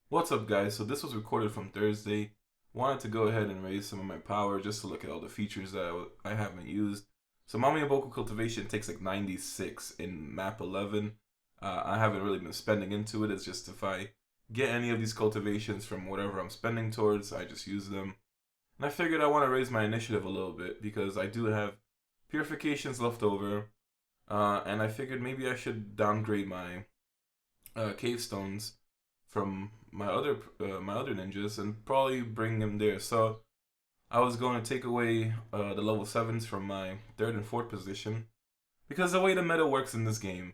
What's up, guys? So this was recorded from Thursday. Wanted to go ahead and raise some of my power just to look at all the features that I haven't used. So Mamiyaboku Cultivation takes like 96 in map 11. I haven't really been spending into it. It's just if I get any of these cultivations from whatever I'm spending towards, I just use them. And I figured I want to raise my initiative a little bit because I do have purifications left over. And I figured maybe I should downgrade my cave stones from my other ninjas and probably bring them there. So I was going to take away the level 7s from my third and fourth position because the way the meta works in this game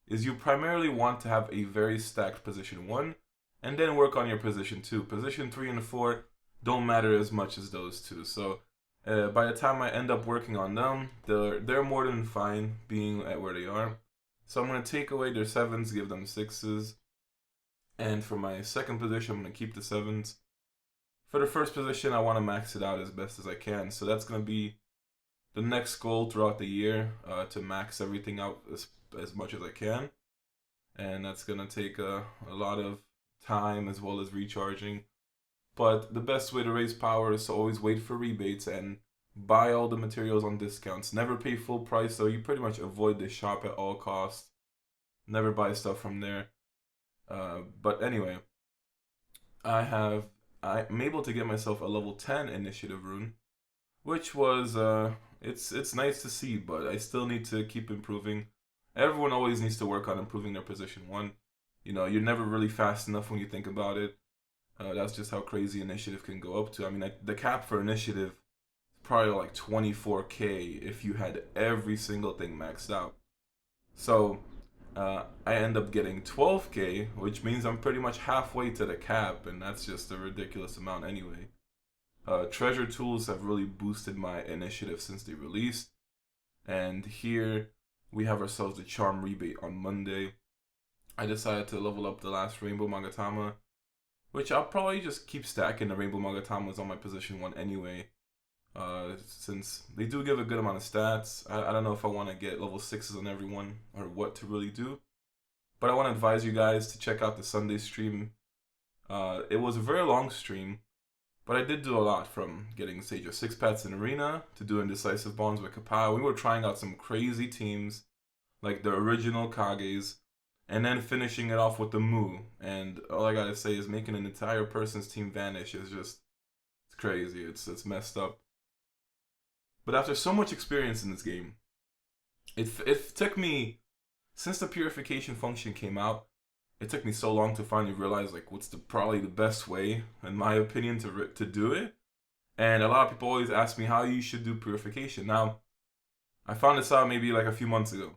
is you primarily want to have a very stacked position 1 and then work on your position 2. Position 3 and 4 don't matter as much as those two. So by the time I end up working on them, they're more than fine being at where they are. So I'm going to take away their 7s, give them 6s. And for my second position, I'm going to keep the 7s. For the first position, I want to max it out as best as I can. So that's going to be the next goal throughout the year, to max everything out as much as I can. And that's going to take a lot of time as well as recharging. But the best way to raise power is to always wait for rebates and buy all the materials on discounts. Never pay full price, so you pretty much avoid the shop at all costs. Never buy stuff from there. But anyway, I'm able to get myself a level 10 initiative rune, which was it's nice to see, but I still need to keep improving. Everyone always needs to work on improving their position 1. You know, you're never really fast enough when you think about it. That's just how crazy initiative can go up to. I mean, the cap for initiative is probably like 24k if you had every single thing maxed out. So I end up getting 12k, which means I'm pretty much halfway to the cap, and that's just a ridiculous amount anyway. Treasure tools have really boosted my initiative since they released, and here we have ourselves the charm rebate on Monday. I decided to level up the last Rainbow Magatama, which I'll probably just keep stacking the Rainbow Magatamas on my position 1 anyway. Since they do give a good amount of stats. I don't know if I want to get level 6s on everyone or what to really do. But I want to advise you guys to check out the Sunday stream. It was a very long stream, but I did do a lot, from getting Sage of 6 pets in Arena to doing decisive bonds with Kappa. We were trying out some crazy teams, like the original Kages, and then finishing it off with the Mu. And all I gotta say is making an entire person's team vanish is just, it's crazy. It's messed up. But after so much experience in this game, it took me, since the purification function came out, it took me so long to finally realize like what's probably the best way, in my opinion, to do it. And a lot of people always ask me how you should do purification. Now, I found this out maybe like a few months ago,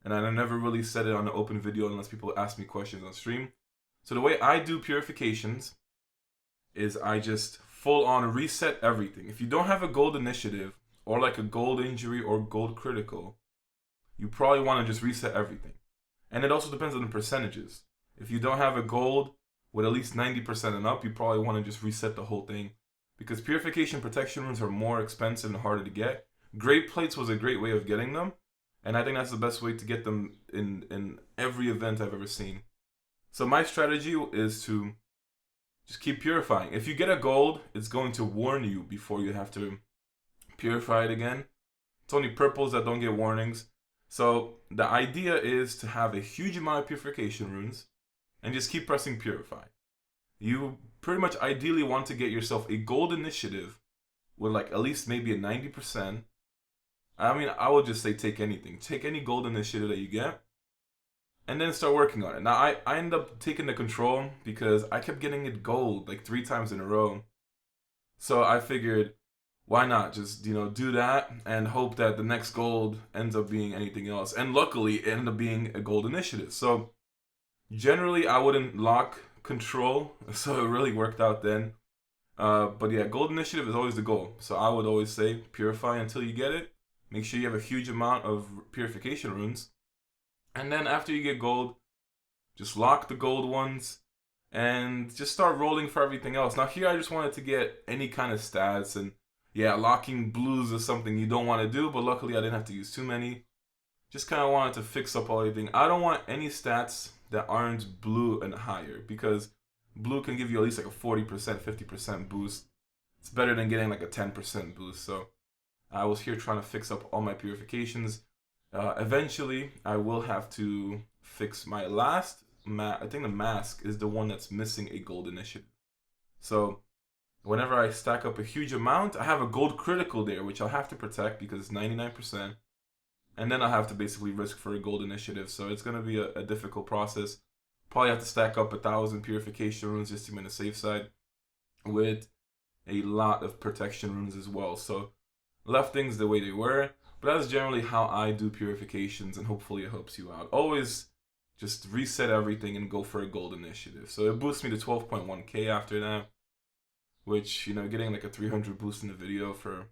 and I never really said it on an open video unless people ask me questions on stream. So the way I do purifications is I just full on reset everything. If you don't have a gold initiative or like a gold injury or gold critical, you probably want to just reset everything. And it also depends on the percentages. If you don't have a gold with at least 90% and up, you probably want to just reset the whole thing, because purification protection runes are more expensive and harder to get. Great plates was a great way of getting them, and I think that's the best way to get them in every event I've ever seen. So my strategy is to just keep purifying. If you get a gold, it's going to warn you before you have to purify it again. It's only purples that don't get warnings. So the idea is to have a huge amount of purification runes and just keep pressing purify. You pretty much ideally want to get yourself a gold initiative with like at least maybe a 90%. I mean, I would just say take anything. Take any gold initiative that you get and then start working on it. Now, I ended up taking the control because I kept getting it gold like 3 times in a row. So I figured, why not just, do that and hope that the next gold ends up being anything else. And luckily, it ended up being a gold initiative. So generally, I wouldn't lock control, so it really worked out then. But yeah, gold initiative is always the goal. So I would always say purify until you get it. Make sure you have a huge amount of purification runes. And then after you get gold, just lock the gold ones and just start rolling for everything else. Now here I just wanted to get any kind of stats, and yeah, locking blues is something you don't want to do, but luckily I didn't have to use too many. Just kind of wanted to fix up everything. I don't want any stats that aren't blue and higher, because Blue can give you at least like a 40%, 50% boost. It's better than getting like a 10% boost. So I was here trying to fix up all my purifications. Eventually, I will have to fix my last I think the mask is the one that's missing a gold initiative. So whenever I stack up a huge amount, I have a gold critical there, which I'll have to protect because it's 99%. And then I'll have to basically risk for a gold initiative. So it's going to be a difficult process. Probably have to stack up 1,000 purification runes just to be on the safe side, with a lot of protection runes as well. So left things the way they were. But that's generally how I do purifications, and hopefully it helps you out. Always just reset everything and go for a gold initiative. So it boosts me to 12.1k after that, which, you know, getting like a 300 boost in the video for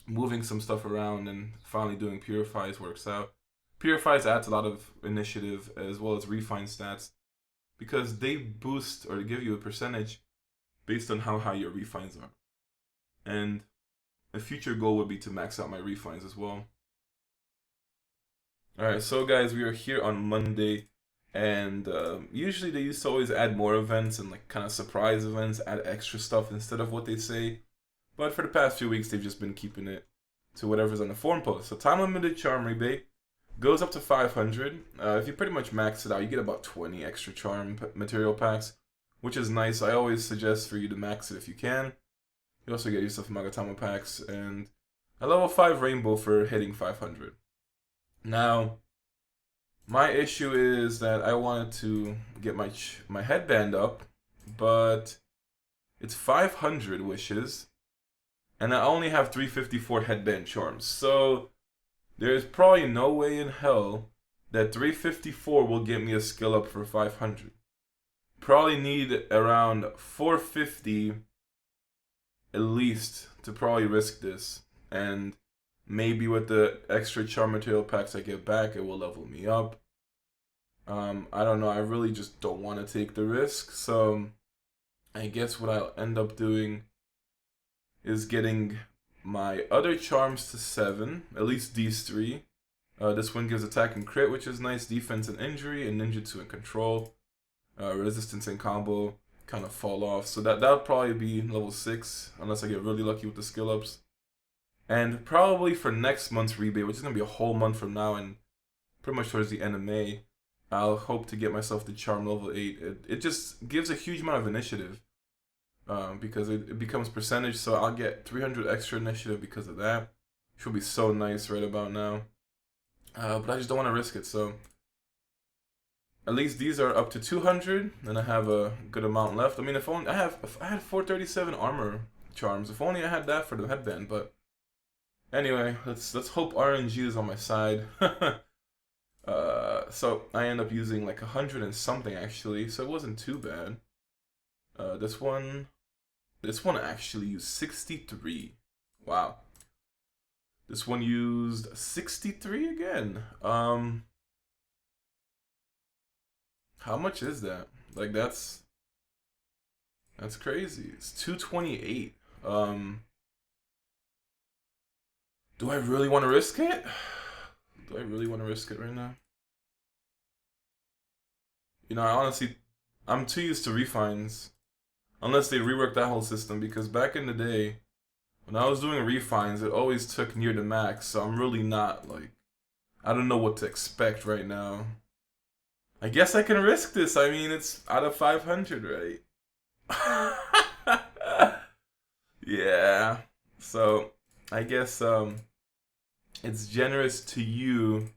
moving some stuff around and finally doing purifies works out. Purifies adds a lot of initiative as well as refine stats, because they boost or give you a percentage based on how high your refines are. And a future goal would be to max out my refines as well. Alright, so guys, we are here on Monday, and usually they used to always add more events and like kind of surprise events, add extra stuff instead of what they say. But for the past few weeks, they've just been keeping it to whatever's on the forum post. So time limited charm rebate goes up to 500. If you pretty much max it out, you get about 20 extra charm material packs, which is nice. I always suggest for you to max it if you can. You also get yourself Magatama packs and a level 5 rainbow for hitting 500. Now, my issue is that I wanted to get my headband up, but it's 500 wishes, and I only have 354 headband charms. So there's probably no way in hell that 354 will get me a skill up for 500. Probably need around 450 at least to probably risk this, and maybe with the extra charm material packs I get back, it will level me up. I don't know, I really just don't want to take the risk, so I guess what I'll end up doing is getting my other charms to 7, at least these 3. This one gives attack and crit, which is nice, defense and injury, and ninjutsu and control. Resistance and combo kind of fall off, so that'll probably be level 6, unless I get really lucky with the skill ups. And probably for next month's rebate, which is going to be a whole month from now and pretty much towards the end of May, I'll hope to get myself to charm level 8. It just gives a huge amount of initiative, because it becomes percentage, so I'll get 300 extra initiative because of that, which will be so nice right about now. But I just don't want to risk it, so at least these are up to 200, and I have a good amount left. I mean, if I had 437 armor charms, if only I had that for the headband, but anyway, let's hope RNG is on my side. So I end up using like 100 and something actually, so it wasn't too bad. This one actually used 63. Wow. This one used 63 again. How much is that? Like that's crazy. It's 228. Do I really want to risk it? Do I really want to risk it right now? You know, I'm too used to refines. Unless they rework that whole system, because back in the day, when I was doing refines, it always took near the max, so I'm really not, like, I don't know what to expect right now. I guess I can risk this. I mean, it's out of 500, right? Yeah. So, I guess, it's generous to you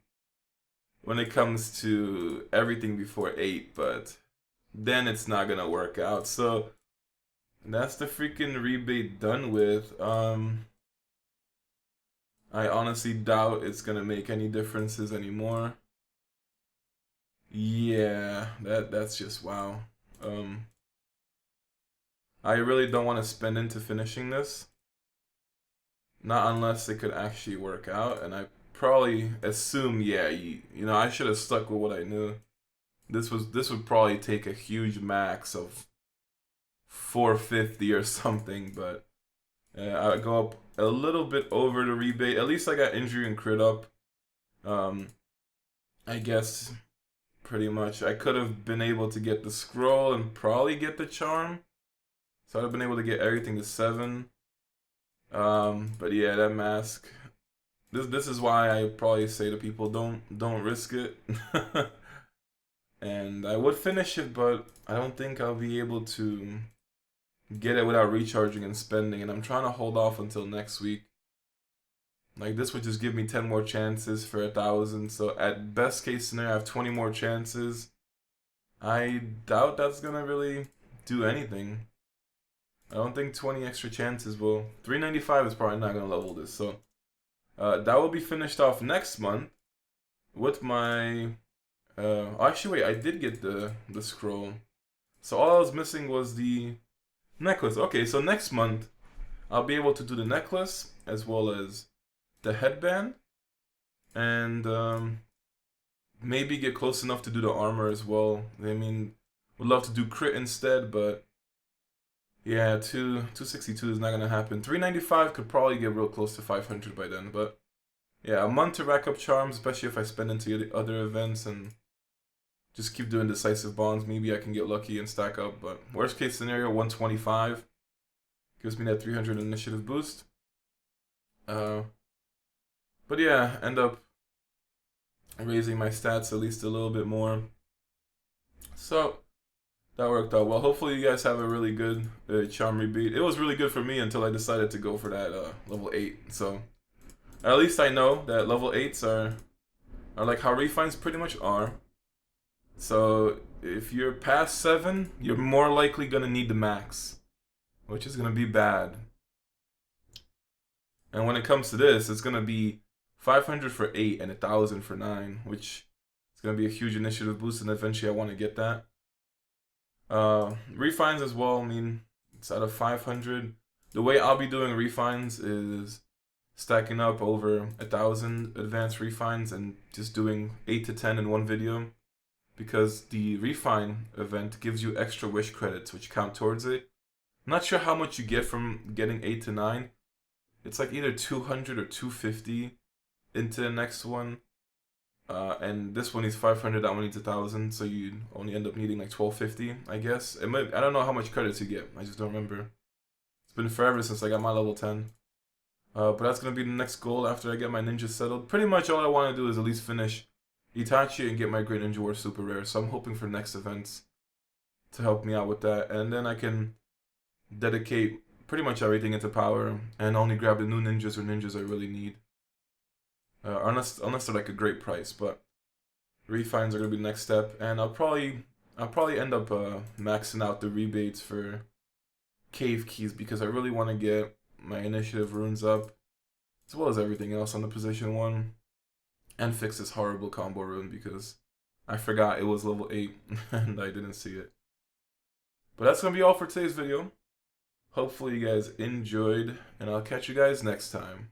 when it comes to everything before 8, but then it's not gonna work out. So that's the freaking rebate done with. I honestly doubt it's gonna make any differences anymore. Yeah, that's just wow. I really don't want to spend into finishing this. Not unless it could actually work out, and I probably assume, yeah, you know, I should have stuck with what I knew. This would probably take a huge max of 450 or something, but I go up a little bit over the rebate. At least I got injury and crit up. I guess pretty much. I could have been able to get the scroll and probably get the charm. So I'd have been able to get everything to 7. But yeah, that mask. This is why I probably say to people, don't risk it. And I would finish it, but I don't think I'll be able to get it without recharging and spending. And I'm trying to hold off until next week. Like this would just give me 10 more chances for 1,000. So at best case scenario, I have 20 more chances. I doubt that's gonna really do anything. I don't think 20 extra chances will. 395 is probably not gonna level this. So that will be finished off next month with my. Actually, wait, I did get the scroll. So all I was missing was the necklace. Okay, so next month I'll be able to do the necklace as well as the headband, and maybe get close enough to do the armor as well. I mean, would love to do crit instead, but yeah, 262 is not gonna happen. 395 could probably get real close to 500 by then, but yeah, a month to rack up charms, especially if I spend into the other events and just keep doing decisive bonds. Maybe I can get lucky and stack up, but worst case scenario, 125 gives me that 300 initiative boost. But yeah, end up raising my stats at least a little bit more. So that worked out well. Hopefully you guys have a really good charm rebeat. It was really good for me until I decided to go for that level 8. So at least I know that level 8s are like how refines pretty much are. So if you're past 7, you're more likely gonna need the max, which is gonna be bad. And when it comes to this, it's gonna be 500 for 8 and 1,000 for 9, which is gonna be a huge initiative boost, and eventually I want to get that. Refines as well. I mean, it's out of 500. The way I'll be doing refines is stacking up over 1,000 advanced refines and just doing 8 to 10 in one video, because the refine event gives you extra wish credits which count towards it. I'm not sure how much you get from getting 8 to 9. It's like either 200 or 250 into the next one. And this one needs 500, that one needs 1,000, so you only end up needing like 1,250, I guess. I don't know how much credits you get, I just don't remember. It's been forever since I got my level 10. But that's going to be the next goal after I get my ninjas settled. Pretty much all I want to do is at least finish Itachi and get my Great Ninja War Super Rare, so I'm hoping for next events to help me out with that. And then I can dedicate pretty much everything into power and only grab the new ninjas or ninjas I really need. Unless they're like a great price, but refines are gonna be the next step, and I'll probably end up maxing out the rebates for cave keys, because I really want to get my initiative runes up, as well as everything else on the position 1, and fix this horrible combo rune because I forgot it was level 8 and I didn't see it. But that's gonna be all for today's video. Hopefully you guys enjoyed, and I'll catch you guys next time.